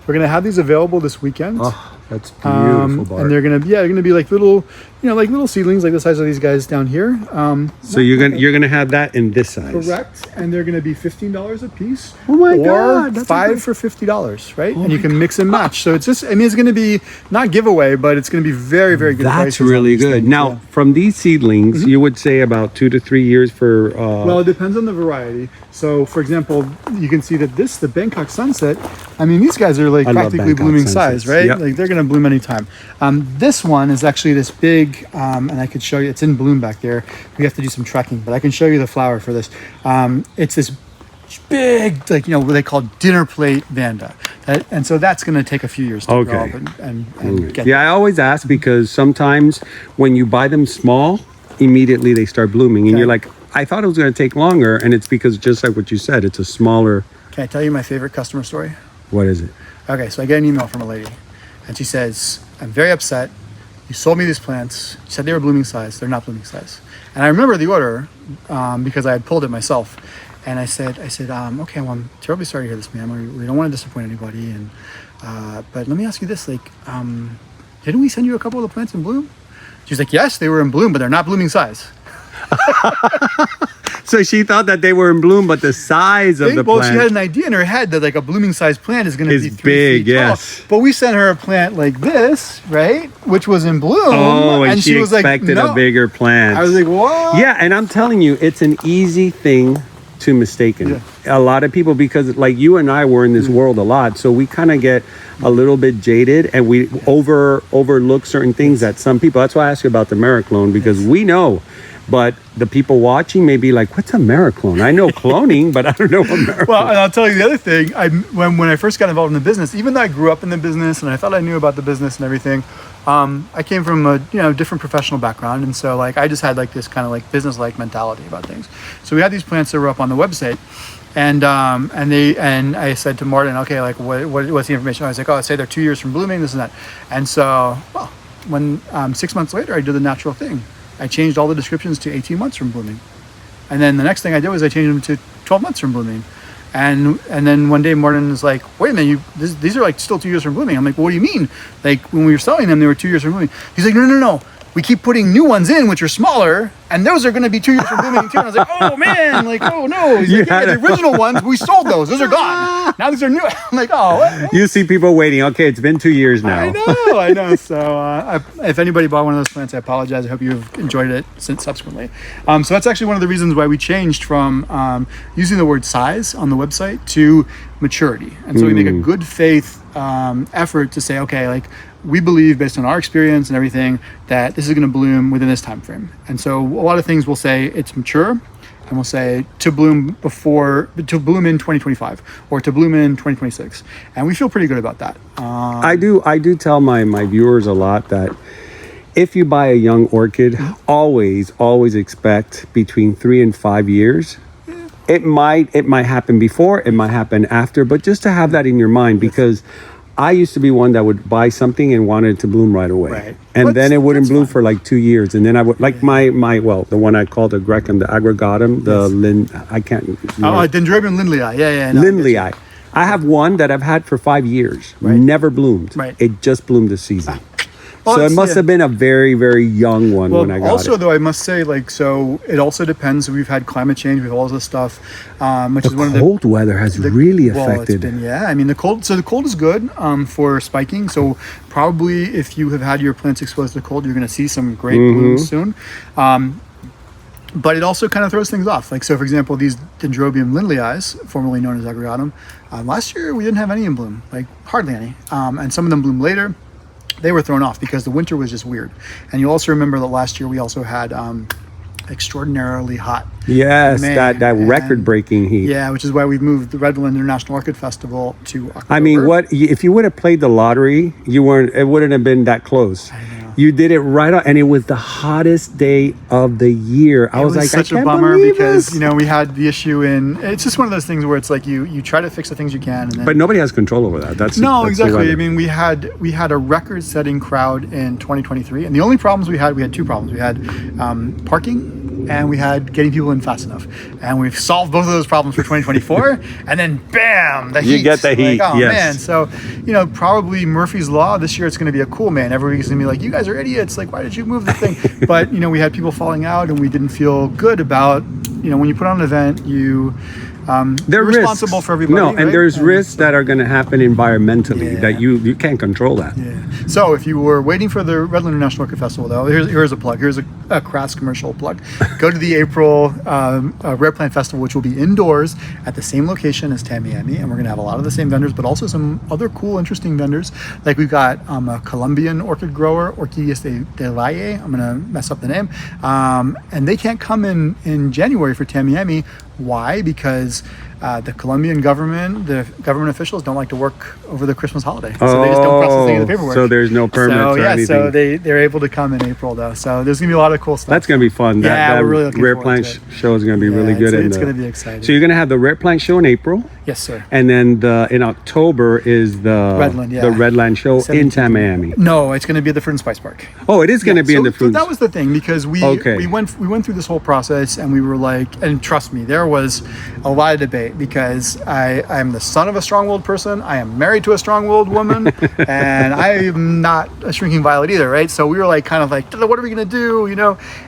We're gonna have these available this weekend. Oh, that's beautiful, Bart. And they're gonna be like little, like little seedlings, like the size of these guys down here. So you're gonna have that in this size. Correct, and they're going to be $15 a piece. Oh my or God, that's $5 for $50, right? And you can mix and match. So it's just, it's going to be not giveaway, but it's going to be very, very good. That's prices on really these good. things, Now, yeah. from these seedlings, you would say about 2 to 3 years for. Well, it depends on the variety. So, for example, you can see that the Bangkok Sunset. These guys are like I love practically Bangkok blooming sunsets. size, right? Yep. Like they're going to bloom anytime. This one is actually this big, and I could show you. It's in bloom back there. We have to do some trekking, but I can show you the flower for this. It's this big, like what they call dinner plate vanda, and so that's going to take a few years to grow up and get. Yeah, I always ask because sometimes when you buy them small, immediately they start blooming, and you're like, I thought it was going to take longer, and it's because just like what you said, it's a smaller. Can I tell you my favorite customer story? What is it? Okay, so I get an email from a lady, and she says, "I'm very upset. You sold me these plants. You said they were blooming size. They're not blooming size." And I remember the order because I had pulled it myself. And I said, okay, well, I'm terribly sorry to hear this, ma'am. We don't want to disappoint anybody. And but let me ask you this: like, didn't we send you a couple of the plants in bloom? She's like, yes, they were in bloom, but they're not blooming size. So she thought that they were in bloom, but the size of the Well, plant. she had an idea in her head that like a blooming size plant is going to be 3 big, feet tall. yes. But we sent her a plant like this, right, which was in bloom. Oh, and she was expected like, no. a bigger plant. I was like, what? Yeah, and I'm telling you, it's an easy thing to mistaken. Yeah. A lot of people, because like you and I were in this world a lot, so we kind of get a little bit jaded and we overlook certain things that some people. That's why I asked you about the mericlone, because we know. But the people watching may be like, what's a mericlone? I know cloning, but I don't know what mericlone. Well, and I'll tell you the other thing. When I first got involved in the business, even though I grew up in the business and I thought I knew about the business and everything, I came from a different professional background, and so like I just had like this kind of like business-like mentality about things. So we had these plants that were up on the website, and I said to Martin, okay, like what's the information? I was like, oh, say they're 2 years from blooming, this and that. And so, well, when 6 months later, I did the natural thing. I changed all the descriptions to 18 months from blooming. And then the next thing I did was I changed them to 12 months from blooming. And then one day Martin was like, wait a minute, these are like still 2 years from blooming. I'm like, well, what do you mean? Like when we were selling them, they were 2 years from blooming. He's like, no. we keep putting new ones in, which are smaller, and those are going to be 2 years from blooming too. And I was like, oh man, like, oh no. He's like, yeah, the original ones, we sold those. Those are gone. Now these are new. I'm like, oh. What? You see people waiting. Okay, it's been 2 years now. I know. So if anybody bought one of those plants, I apologize. I hope you've enjoyed it since subsequently. So that's actually one of the reasons why we changed from using the word size on the website to maturity. And so we make a good faith effort to say, okay, like, we believe based on our experience and everything that this is going to bloom within this time frame. And so a lot of things we'll say it's mature, and we'll say to bloom in 2025 or to bloom in 2026, and we feel pretty good about that. I do tell my viewers a lot that if you buy a young orchid, always expect between 3 and 5 years. It might happen before, it might happen after, but just to have that in your mind, because I used to be one that would buy something and wanted it to bloom right away. Right. And then it wouldn't bloom for like 2 years. And then I would, like the one I called the Grecum, the aggregatum, Dendrobium lindleyi. Yeah. No, lindleyi. I have one that I've had for 5 years. Right. Never bloomed. Right. It just bloomed this season. Well, so it must have been a very, very young one when I got it. Also, though, I must say, like, so it also depends. We've had climate change with all this stuff, which is one of the cold weather has really affected. I mean, the cold is good for spiking. So probably if you have had your plants exposed to the cold, you're going to see some great blooms soon. But it also kind of throws things off. Like, so for example, these Dendrobium lindleyi, formerly known as aggregatum, last year we didn't have any in bloom, like hardly any. And some of them bloomed later. They were thrown off because the winter was just weird. And you also remember that last year we also had extraordinarily hot. Yes, that record-breaking heat. Yeah, which is why we've moved the Redland International Orchid Festival to October. I mean, if you would have played the lottery, it wouldn't have been that close. I know. You did it right on, and it was the hottest day of the year. I was like, such I can't a bummer believe because this. we had the issue it's just one of those things where it's like you try to fix the things you can, and then, but nobody has control over that. That's exactly. I mean, we had a record-setting crowd in 2023, and the only problems we had two problems. We had parking, and we had getting people in fast enough, and we've solved both of those problems for 2024. And then bam, the heat. You get the heat. Like, oh yes. Man, so probably Murphy's Law this year. It's going to be a cool man. Every week's going to be like, you guys are idiots. Like, why did you move the thing? But we had people falling out, and we didn't feel good about when you put on an event, you're responsible for everybody. No, and right? there's risks that are going to happen environmentally that you can't control that. Yeah. So if you were waiting for the Redland International Orchid Festival, though, here's a plug. Here's a crass commercial plug. Go to the April Rare Plant Festival, which will be indoors at the same location as Tamiami, and we're going to have a lot of the same vendors, but also some other cool, interesting vendors. Like we've got a Colombian orchid grower, Orchidias de Valle. I'm going to mess up the name, and they can't come in January for Tamiami. Why? Because the Colombian government, the government officials don't like to work over the Christmas holiday. So they just don't process any of the paperwork. So there's no permits or anything. So they're able to come in April, though. So there's going to be a lot of cool stuff. That's going to be fun. That we're really looking Rare forward Plant to it. show is going to be really good. It's going to be exciting. So you're going to have the Rare Plant show in April. Yes, sir. And then in October is the Redland show in Tamiami. No, it's going to be at the Fruit and Spice Park. Oh, it is going to be in the Fruit. So that was the thing, because we went through this whole process, and we were like, and trust me, there was a lot of debate, because I'm the son of a strong-willed person. I am married to a strong-willed woman, and I am not a shrinking violet either, right? So we were like, kind of like, what are we going to do,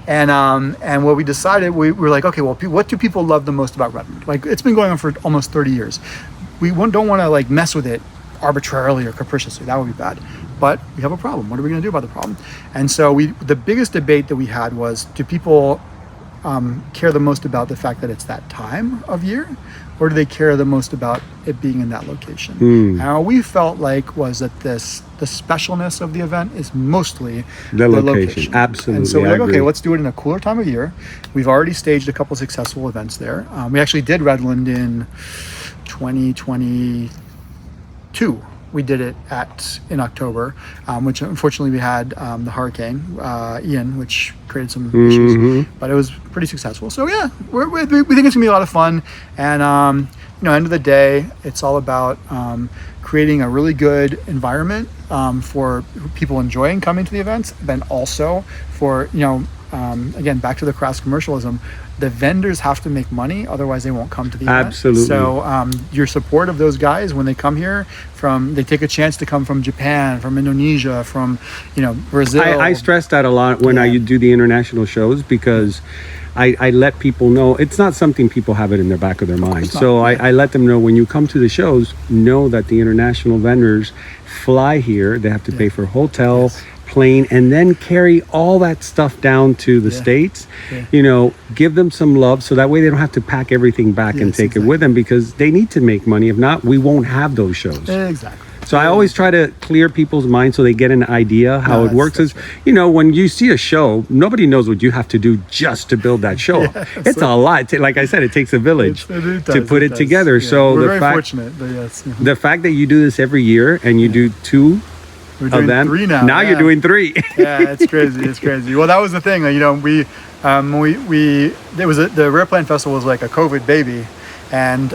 And what we decided, we were like, okay, well, what do people love the most about Redland? Like, it's been going on for almost 30 years. We don't want to like mess with it arbitrarily or capriciously. That would be bad. But we have a problem. What are we going to do about the problem? And so the biggest debate that we had was, do people care the most about the fact that it's that time of year, or do they care the most about it being in that location? And what we felt like was that the specialness of the event is mostly the location. Absolutely. And so we're like, okay, let's do it in a cooler time of year. We've already staged a couple successful events there. We actually did Redland in 2022. We did it in October, which unfortunately we had the hurricane Ian, which created some issues, but it was pretty successful. So yeah, we think it's gonna be a lot of fun, and end of the day, it's all about creating a really good environment for people enjoying coming to the events, then also for again, back to the crass commercialism, the vendors have to make money, otherwise they won't come to the event. Absolutely. So your support of those guys when they come here they take a chance to come from Japan, from Indonesia, from Brazil. I stress that a lot when I do the international shows, because I let people know it's not something people have it in their back of their mind. So I let them know, when you come to the shows, know that the international vendors fly here. They have to pay for hotel, plane, and then carry all that stuff down to the States. Give them some love, so that way they don't have to pack everything back and take it with them, because they need to make money. If not, we won't have those shows. Exactly. So I always try to clear people's minds so they get an idea how it works. Is when you see a show, nobody knows what you have to do just to build that show. It's a lot. Like I said, it takes a village to put it together. Yeah. So we're the very fact, fortunate, but yes. the fact that you do this every year and you do two We're doing of them, 3 now. now you're doing 3. Yeah, it's crazy. It's crazy. Well, that was the thing. The Rare Plant Festival was like a COVID baby, and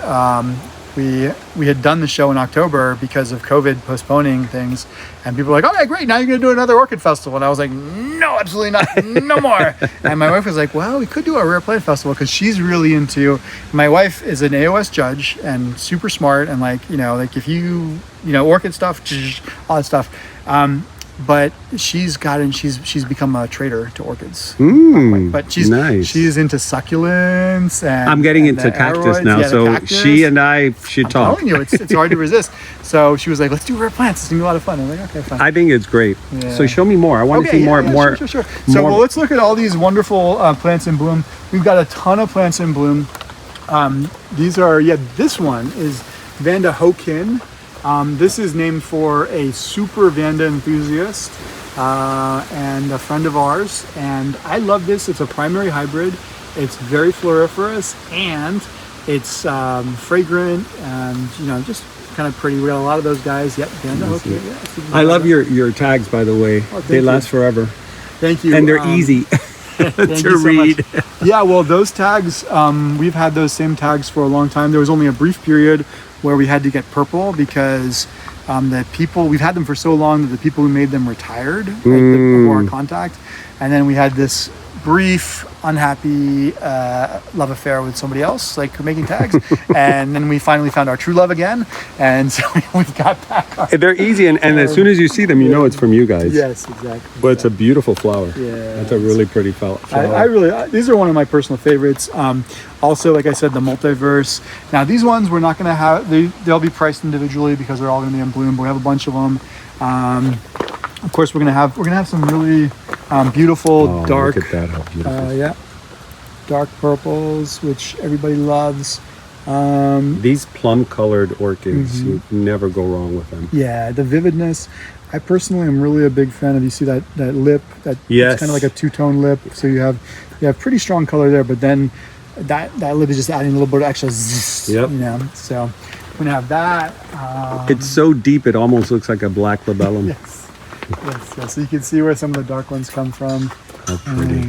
we had done the show in October because of COVID postponing things, and people were like, "Okay, great, now you're gonna do another Orchid Festival," and I was like, "No, absolutely not, no more." And my wife was like, "Well, we could do a Rare Plant Festival," because she's really into. My wife is an AOS judge and super smart, and if you orchid stuff, all that stuff. But she's become a trader to orchids. But she's into succulents, and I'm getting into cactus aroids. now, so cactus. she and I should I'm talk. telling you, it's hard to resist. So she was like, "Let's do rare plants. It's gonna be a lot of fun." I'm like, "Okay, fine." I think it's great. Yeah. So show me more. I want to see more. Sure. So let's look at all these wonderful plants in bloom. We've got a ton of plants in bloom. These are this one is Vanda Hokin. This is named for a super Vanda enthusiast and a friend of ours, and I love this. It's a primary hybrid. It's very floriferous, and it's fragrant, and just kind of pretty. We got a lot of those guys. Yep, Vanda Hokin. I love your tags, by the way. They last forever. Thank you. And they're easy to read. Yeah, well, those tags, we've had those same tags for a long time. There was only a brief period where we had to get purple because we've had them for so long that the people who made them retired before our contact. And then we had this brief, unhappy love affair with somebody else, making tags. And then we finally found our true love again. And so we've got back. They're easy, and as soon as you see them, you know it's from you guys. Yes, exactly. But it's a beautiful flower. Yeah. That's a really pretty flower. These are one of my personal favorites. Also, like I said, the multiverse. Now, these ones we're not going to have. They'll be priced individually because they're all going to be in bloom. But we have a bunch of them. Of course, we're gonna have some really beautiful dark. Look at that! How beautiful. Dark purples, which everybody loves. These plum-colored orchids, you never go wrong with them. Yeah, the vividness. I personally am really a big fan of. You see that lip? It's kind of like a two-tone lip. So you have pretty strong color there, but then that lip is just adding a little bit of extra zzz. Yep. So we're gonna have that. It's so deep, it almost looks like a black labellum. Yes. So you can see where some of the dark ones come from. How pretty.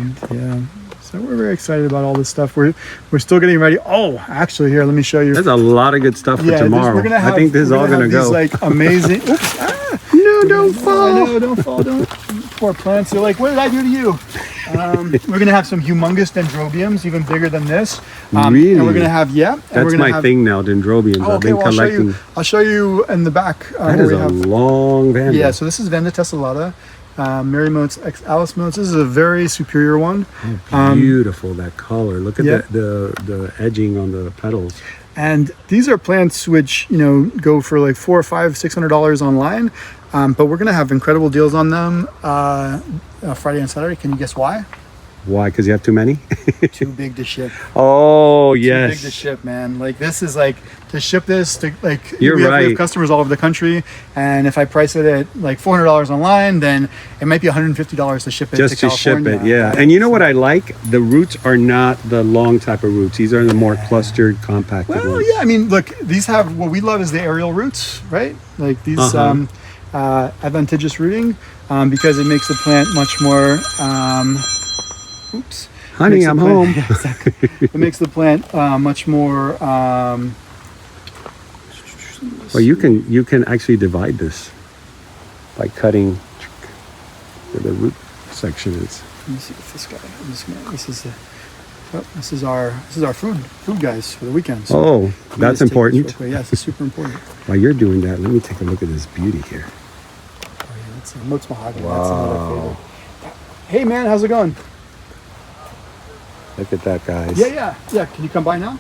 So we're very excited about all this stuff. We're still getting ready. Oh, actually, here, let me show you. There's a lot of good stuff for tomorrow. I think this is all gonna go. These amazing. Oops! No, don't fall. No, don't fall. Don't. Poor plants. They're like, what did I do to you? We're gonna have some humongous dendrobiums, even bigger than this. Really? And we're gonna have That's my thing now. Dendrobiums. I've been collecting. I'll show you in the back. That is a long Vanda. Yeah. So this is Vanda tessellata. Mary Motes, Alice Motes. This is a very superior one. Oh, beautiful, that color. Look at the edging on the petals. And these are plants which go for like $400, $500, $600 online, but we're gonna have incredible deals on them Friday and Saturday. Can you guess why? Why? Because you have too many? Too big to ship. Oh, yes. Too big to ship, man. This is to ship this to You're we right. have customers all over the country, and if I price it at like $400 online, then it might be $150 to ship it just to ship California. it, yeah. And you know what I like? The roots are not the long type of roots. These are the more clustered, compacted Well, ones. yeah. I mean, look, these have what we love is the aerial roots, right? Like these adventitious rooting because it makes the plant much more. Honey, I'm home. Yeah, exactly. It makes the plant much more. Well, you can actually divide this by cutting where the root section is. Let me see if this guy. I'm just gonna. This is our food guys for the weekend. So Oh, let me that's just take this important. real quick. Yeah, it's super important. While you're doing that, let me take a look at this beauty here. Oh yeah, that's Motes mahogany. That's another favorite. Hey man, how's it going? Look at that, guys. Yeah. Can you come by now?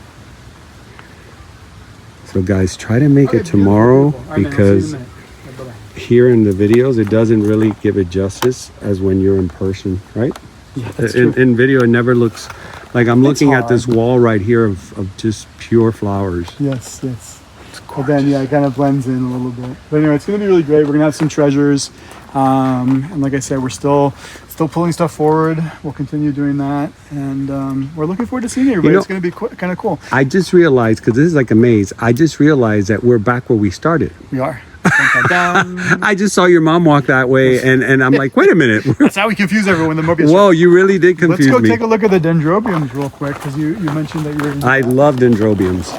So guys, try to make Okay, it tomorrow beautiful. All right, man, I'll see you in a because minute. Yeah, bye-bye. here in the videos, it doesn't really give it justice as when you're in person, right? Yeah, that's true. In video, it never looks like I'm looking at this hard. wall right here of just pure flowers. Yes. But then, yeah, it kind of blends in a little bit. But anyway, it's going to be really great. We're going to have some treasures. And like I said, we're still pulling stuff forward. We'll continue doing that. And we're looking forward to seeing everybody. You know, it's going to be kind of cool. I just realized, because this is like a maze, I just realized that we're back where we started. We are. Dun, dun, dun. I just saw your mom walk that way, and I'm like, wait a minute. That's how we confuse everyone. The Mobius. Whoa, you really did Let's confuse go me. take a look at the dendrobiums real quick, because you mentioned that you're... I love dendrobiums.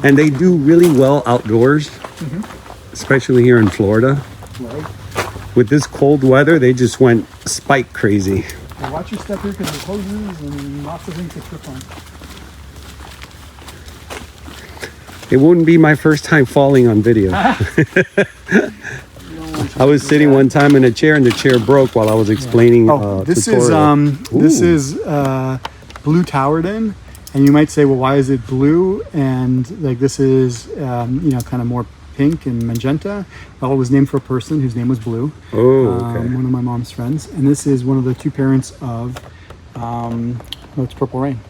And they do really well outdoors, especially here in Florida. Right. With this cold weather, they just went spike crazy. Well, watch your step here, because there's hoses and lots of things to trip on. It wouldn't be my first time falling on video. I was sitting one time in a chair and the chair broke while I was explaining This tutorial. is blue Towerden, and you might say, well, why is it blue? And like this is kind of more pink and magenta. Well, it was named for a person whose name was Blue. Oh, okay. One of my mom's friends, and this is one of the two parents of it's Purple Rain.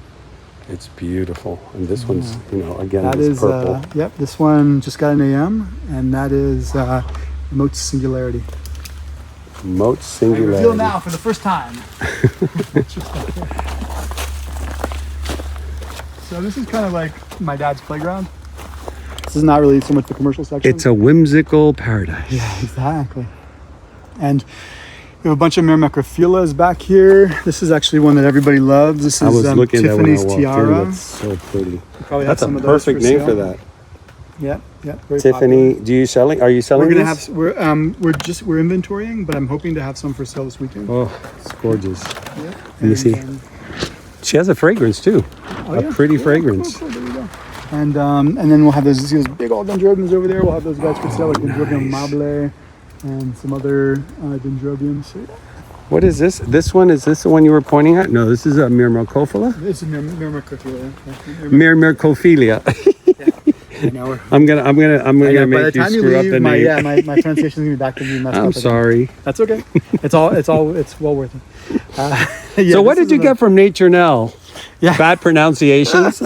It's beautiful. And this one's, again, That this is purple. yep. This one just got an AM, and that is Motes Singularity. Motes I reveal Singularity. now for the first time. So this is kind of like my dad's playground. This is not really so much the commercial section. It's a whimsical paradise. Yeah, exactly. And we have a bunch of Myrmecrophilas back here. This is actually one that everybody loves. This I is was looking at that when I Tiffany's walked Tiara. in. That's so pretty. We probably That's have a some of those perfect for name sale. for that. Yeah, very Tiffany, popular. are you selling We're gonna this? have we're inventorying, but I'm hoping to have some for sale this weekend. Oh, it's gorgeous. Yeah. Let me see. She has a fragrance too. A pretty fragrance. Cool, there we go. And then we'll have those big old dendrobiums over there. We'll have those guys for sale, like Dendrobium mable and some other dendrobiums. So, yeah. What is this? This one, is this the one you were pointing at? No, this is a Myrmecophilia. This is Myrmecrophilia. Myrmecophilia. I know. I'm gonna By the make you time you screw up the leave, name. my pronunciation is gonna be back to being messed up. I'm again. sorry. That's okay. It's well worth it. So what did you get from Nature Now? Yeah. Bad pronunciations?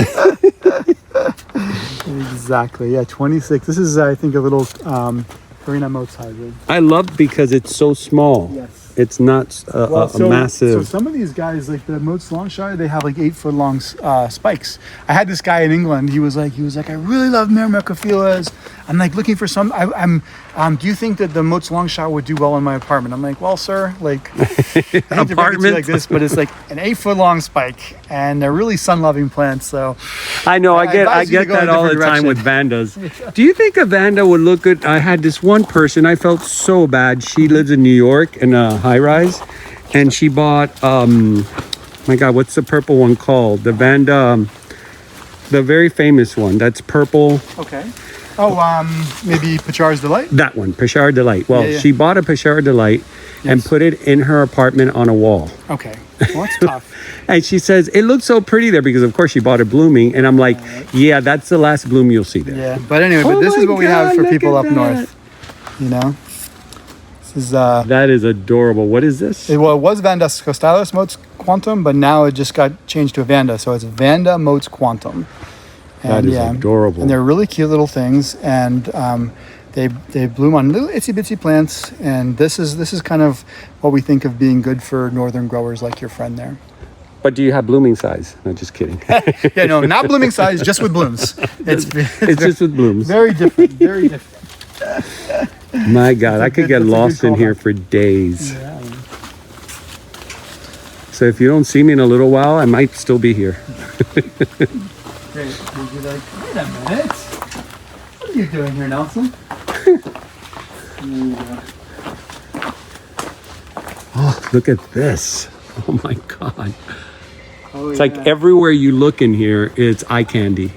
Exactly. Yeah, 26. This is, I think, a little Farina Motes hybrid. I love because it's so small. Yes. It's not a massive. So some of these guys, like the Motes Longshire, they have like 8-foot long spikes. I had this guy in England. He was like, I really love Myrmecophilas. I'm like looking for some. Do you think that the Motes Longshire would do well in my apartment? I'm like, well, sir, like, I hate to break it to you Apartment? like this, but it's like an 8-foot long spike, and they're really sun-loving plants. So I know. I advise you to get go in a that all the different time with direction. Vandas. Do you think a Vanda would look good? I had this one person. I felt so bad. She lives in New York in a high-rise, and she bought. My God, what's the purple one called? The Vanda, the very famous one. That's purple. okay. Oh, maybe Pachar's Delight. That one, Pachard Delight. Well, Yeah. she bought a Pachard Delight and put it in her apartment on a wall. Okay. Well, that's tough. And she says, it looks so pretty there because, of course, she bought it blooming. And I'm like, yeah, that's the last bloom you'll see there. Yeah. But anyway, Oh this is my what we have God, for look people at up north. You know? This is, That is adorable. What is this? it was Vandas Costalis Motes Quantum, but now it just got changed to a Vanda. So it's Vanda Motes Quantum. That is adorable. And they're really cute little things. And they bloom on little itsy bitsy plants. And this is kind of what we think of being good for northern growers like your friend there. But do you have blooming size? No, just kidding. Yeah, no, not blooming size, just with blooms. It's It's just with blooms. very different. Very different. My God, I could get that's a good lost in callback. here for days. Yeah. So if you don't see me in a little while, I might still be here. Great. You'd be like, wait a minute. What are you doing here, Nelson? There you go. Oh, look at this. Oh my God. Oh, It's like everywhere you look in here, it's eye candy.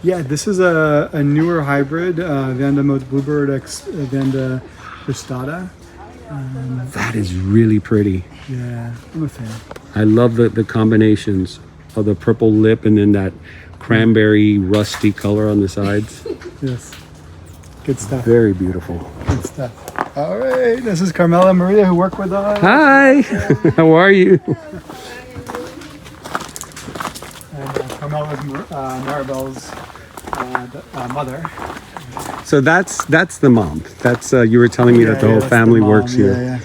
Yeah, this is a newer hybrid, Vanda Motes Bluebird X Vanda cristata. That is really pretty. Yeah, I'm a fan. I love the combinations of the purple lip and then that cranberry rusty color on the sides. Yes, good stuff. Very beautiful. Good stuff. All right, this is Carmela and Maria who work with us. Hi, how are you? And Carmela's Maribel's mother. So that's the mom. That's you were telling me that the whole that's family mom. works here. Yeah.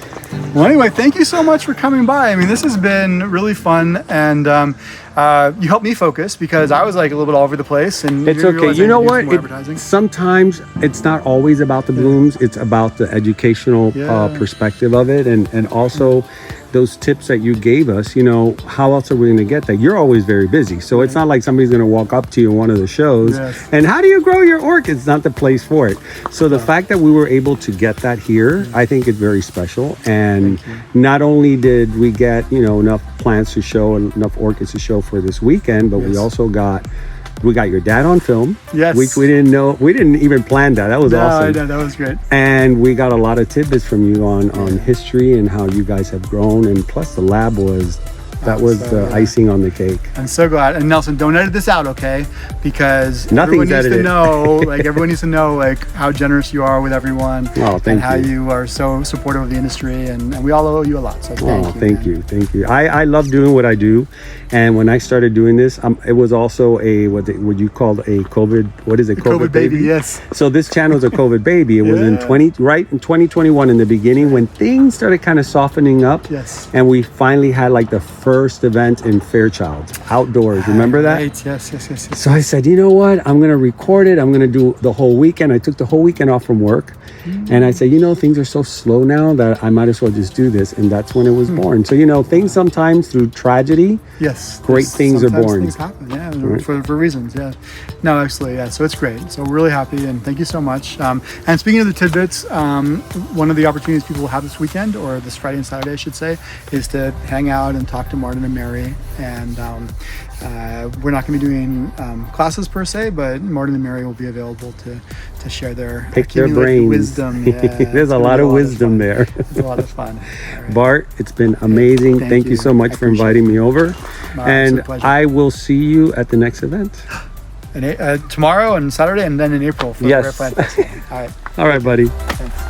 Well, anyway, thank you so much for coming by. I mean, this has been really fun, and you helped me focus because I was like a little bit all over the place. And It's didn't okay. realize You I know needed what? some more advertising. Sometimes it's not always about the blooms. It's about the educational perspective of it, and also those tips that you gave us. You know, how else are we going to get that? You're always very busy, so it's not like somebody's going to walk up to you in one of the shows and how do you grow your orchids? Not the place for it. So the fact that we were able to get that here, I think it's very special. And not only did we get enough plants to show and enough orchids to show for this weekend, but we also got your dad on film. Yes. Which we didn't know. We didn't even plan that. That was awesome. No, that was great. And we got a lot of tidbits from you on history and how you guys have grown. And plus the lab was the icing on the cake. I'm so glad. And Nelson, don't edit this out, okay? Because Nothing's everyone needs to edited. know, everyone needs to know, how generous you are with everyone. Oh, thank and how you. you are so supportive of the industry, and we all owe you a lot. So Thank you. I love doing what I do, and when I started doing this, it was also what you call a COVID. What is it? COVID baby. Yes. So this channel is a COVID baby. It was in 2021 in the beginning when things started kind of softening up. Yes. And we finally had the first event in Fairchild outdoors. Remember that? Right. Yes. So I said, you know what? I'm going to record it. I'm going to do the whole weekend. I took the whole weekend off from work. And I said, things are so slow now that I might as well just do this. And that's when it was born. So, things sometimes through tragedy, great things are born. Things happen, for reasons, No, absolutely, So it's great. So we're really happy, and thank you so much. And speaking of the tidbits, one of the opportunities people will have this weekend, or this Friday and Saturday, I should say, is to hang out and talk to Martin and Mary. And we're not going to be doing classes per se, but Martin and Mary will be available to share their brains. wisdom. There's a lot of wisdom there. It's a lot of fun. Right. Bart, it's been amazing. Thank you so much for inviting me over. And I will see you at the next event. Tomorrow and Saturday, and then in April for the Rare Plant Festival. All right. All right, buddy. Thanks.